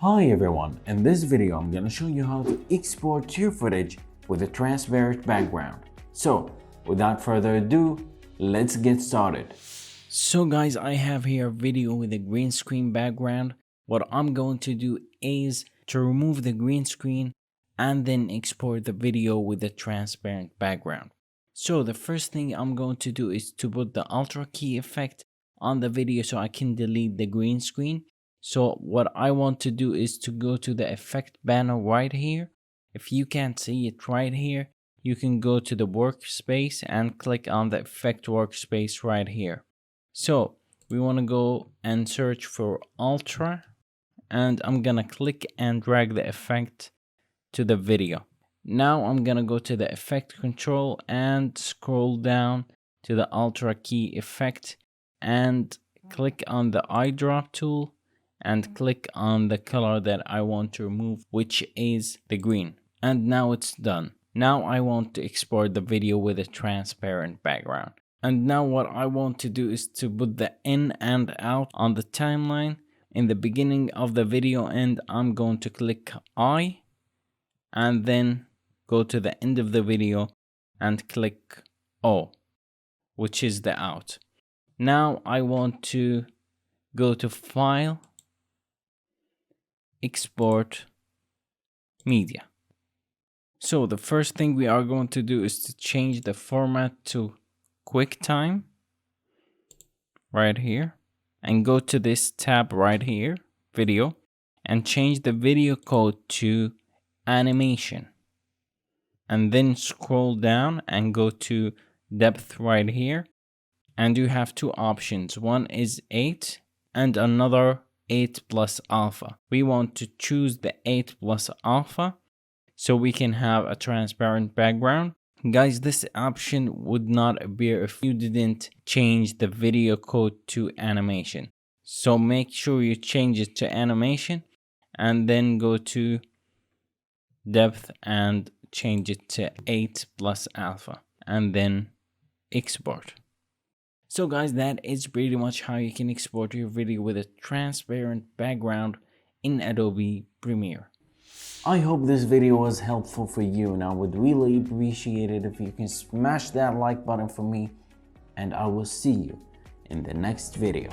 Hi everyone, in this video I'm gonna show you how to export your footage with a transparent background. So without further ado, let's get started. So guys, I have here a video with a green screen background. What I'm going to do is to remove the green screen and then export the video with a transparent background. So the first thing I'm going to do is to put the Ultra key effect on the video so I can delete the green screen. So what I want to do is to go to the effect banner right here. If you can't see it right here, you can go to the workspace and click on the effect workspace right here. So we want to go and search for Ultra, and I'm gonna click and drag the effect to the video. Now I'm gonna go to the effect control and scroll down to the Ultra key effect and click on the eyedrop tool and click on the color that I want to remove, which is the green. And now it's done. Now I want to export the video with a transparent background. And now what I want to do is to put the in and out on the timeline in the beginning of the video, and I'm going to click I and then go to the end of the video and click O, which is the out. Now I want to go to File, Export Media. So the first thing we are going to do is to change the format to QuickTime right here, and go to this tab right here, video, and change the video code to animation, and then scroll down and go to depth right here, and you have two options. One is 8 and another 8 plus alpha. We want to choose the 8 plus alpha so we can have a transparent background. Guys, this option would not appear if you didn't change the video code to animation. So make sure you change it to animation and then go to depth and change it to 8 plus alpha and then export. So guys, that is pretty much how you can export your video with a transparent background in Adobe Premiere. I hope this video was helpful for you, and I would really appreciate it if you can smash that like button for me, and I will see you in the next video.